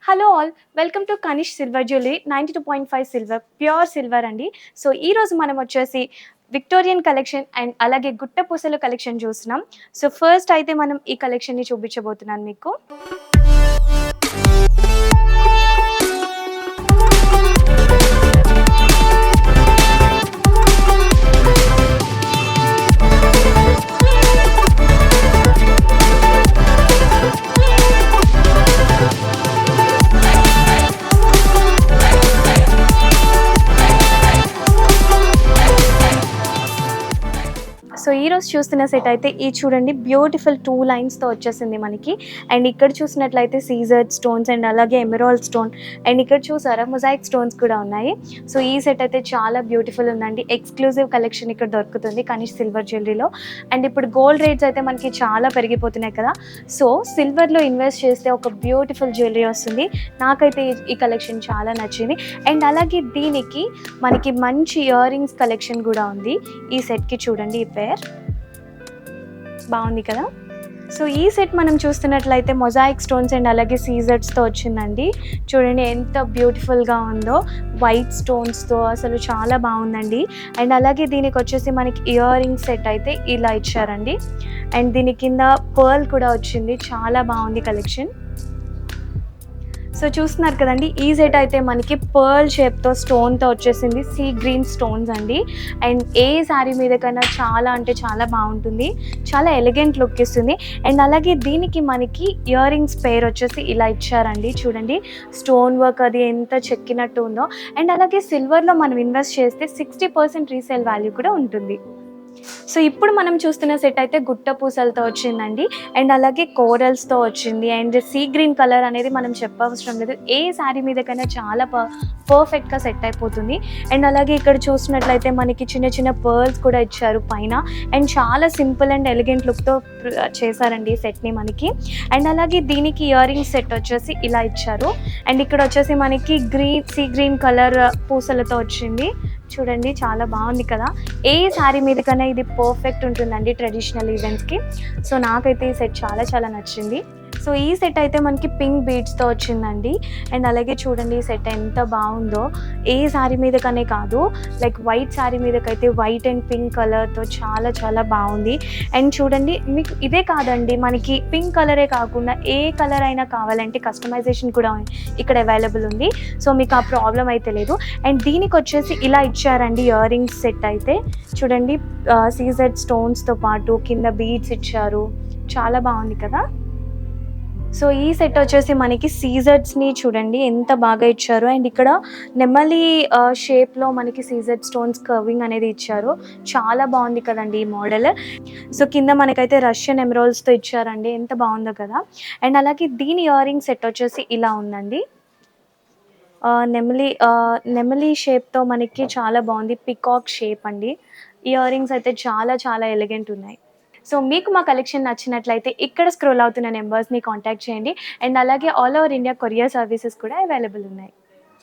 Hello all, welcome to Kanish silver jewellery 92.5 silver pure silver అండి. So ఈ రోజు మనం వచ్చేసి విక్టోరియన్ కలెక్షన్ అండ్ అలాగే గుట్ట పూసల కలెక్షన్ చూస్తున్నాం. సో ఫస్ట్ అయితే మనం ఈ కలెక్షన్ని చూపించబోతున్నాను మీకు. సో ఈరోజు చూస్తున్న సెట్ అయితే ఈ చూడండి, బ్యూటిఫుల్ 2 లైన్స్తో వచ్చేసింది మనకి. అండ్ ఇక్కడ చూసినట్లయితే సీజర్డ్ స్టోన్స్ అండ్ అలాగే ఎమరాల్డ్ స్టోన్ అండ్ ఇక్కడ చూసారా మొజాయిక్ స్టోన్స్ కూడా ఉన్నాయి. సో ఈ సెట్ అయితే చాలా బ్యూటిఫుల్ ఉందండి. ఎక్స్క్లూజివ్ కలెక్షన్ ఇక్కడ దొరుకుతుంది కనిష్ సిల్వర్ జ్యువెలరీలో. అండ్ ఇప్పుడు గోల్డ్ రేట్స్ అయితే మనకి చాలా పెరిగిపోతున్నాయి కదా, సో సిల్వర్లో ఇన్వెస్ట్ చేస్తే ఒక బ్యూటిఫుల్ జ్యువెలరీ వస్తుంది. నాకైతే ఈ కలెక్షన్ చాలా నచ్చింది. అండ్ అలాగే దీనికి మనకి మంచి ఇయర్ రింగ్స్ కలెక్షన్ కూడా ఉంది ఈ సెట్కి. చూడండి ఈ పేర్ బాగుంది కదా. సో ఈ సెట్ మనం చూస్తున్నట్లయితే మొజాయిక్ స్టోన్స్ అండ్ అలాగే సీజర్డ్స్తో వచ్చిందండి. చూడండి ఎంత బ్యూటిఫుల్గా ఉందో, వైట్ స్టోన్స్తో అసలు చాలా బాగుందండి. అండ్ అలాగే దీనికి వచ్చేసి మనకి ఇయర్ రింగ్ సెట్ అయితే ఇలా ఇచ్చారండి. అండ్ దీని కింద పర్ల్ కూడా వచ్చింది, చాలా బాగుంది కలెక్షన్. సో చూస్తున్నారు కదండి, ఈ సెట్ అయితే మనకి పర్ల్ షేప్తో స్టోన్తో వచ్చేసింది, సీ గ్రీన్ స్టోన్స్ అండి. అండ్ ఏ శారీ మీద కన్నా చాలా అంటే చాలా బాగుంటుంది, చాలా ఎలిగెంట్ లుక్ ఇస్తుంది. అండ్ అలాగే దీనికి మనకి ఇయర్ రింగ్స్ పేర్ వచ్చేసి ఇలా ఇచ్చారండి. చూడండి స్టోన్ వర్క్ అది ఎంత చెక్కినట్టు ఉందో. అండ్ అలాగే సిల్వర్లో మనం ఇన్వెస్ట్ చేస్తే 60% రీసేల్ వాల్యూ కూడా ఉంటుంది. సో ఇప్పుడు మనం చూస్తున్న సెట్ అయితే గుట్ట పూసలతో వచ్చిందండి. అండ్ అలాగే కోరల్స్తో వచ్చింది. అండ్ సీ గ్రీన్ కలర్ అనేది మనం చెప్పవసరం లేదు, ఏ శారీ మీదకైనా చాలా పర్ఫెక్ట్గా సెట్ అయిపోతుంది. అండ్ అలాగే ఇక్కడ చూసినట్లయితే మనకి చిన్న చిన్న పర్ల్స్ కూడా ఇచ్చారు పైన. అండ్ చాలా సింపుల్ అండ్ ఎలిగెంట్ లుక్తో చేశారండి ఈ సెట్ని మనకి. అండ్ అలాగే దీనికి ఇయర్ రింగ్స్ సెట్ వచ్చేసి ఇలా ఇచ్చారు. అండ్ ఇక్కడ వచ్చేసి మనకి సీ గ్రీన్ కలర్ పూసలతో వచ్చింది. చూడండి చాలా బాగుంది కదా, ఏ శారీ మీద కన్నా ఇది పర్ఫెక్ట్ ఉంటుందండి ట్రెడిషనల్ ఈవెంట్స్కి. సో నాకైతే ఈ సెట్ చాలా చాలా నచ్చింది. సో ఈ సెట్ అయితే మనకి పింక్ బీడ్స్తో వచ్చిందండి. అండ్ అలాగే చూడండి ఈ సెట్ ఎంత బాగుందో, ఏ శారీ మీదకనే కాదు, లైక్ వైట్ శారీ మీదకైతే వైట్ అండ్ పింక్ కలర్తో చాలా చాలా బాగుంది. అండ్ చూడండి మీకు ఇదే కాదండి, మనకి పింక్ కలరే కాకుండా ఏ కలర్ అయినా కావాలంటే కస్టమైజేషన్ కూడా ఇక్కడ అవైలబుల్ ఉంది. సో మీకు ఆ ప్రాబ్లం అయితే లేదు. అండ్ దీనికి వచ్చేసి ఇలా ఇచ్చారండి ఇయర్ రింగ్స్ సెట్ అయితే. చూడండి సీజెడ్ స్టోన్స్తో పాటు కింద బీడ్స్ ఇచ్చారు, చాలా బాగుంది కదా. సో ఈ సెట్ వచ్చేసి మనకి సీజర్డ్స్ని చూడండి ఎంత బాగా ఇచ్చారు. అండ్ ఇక్కడ నెమలి షేప్లో మనకి సీజర్డ్ స్టోన్స్ కర్వింగ్ అనేది ఇచ్చారు, చాలా బాగుంది కదండి ఈ మోడల్. సో కింద మనకైతే రష్యన్ ఎమరాల్డ్స్తో ఇచ్చారండి, ఎంత బాగుందో కదా. అండ్ అలాగే దీని ఇయర్ రింగ్ సెట్ వచ్చేసి ఇలా ఉందండి. నెమలి షేప్తో మనకి చాలా బాగుంది, పికాక్ షేప్ అండి. ఇయర్ రింగ్స్ అయితే చాలా చాలా ఎలిగెంట్ ఉన్నాయి. సో మీకు మా కలెక్షన్ నచ్చినట్లయితే ఇక్కడ స్క్రోల్ అవుతున్న నెంబర్స్ని కాంటాక్ట్ చేయండి. అండ్ అలాగే all over India courier services కూడా అవైలబుల్ ఉన్నాయి.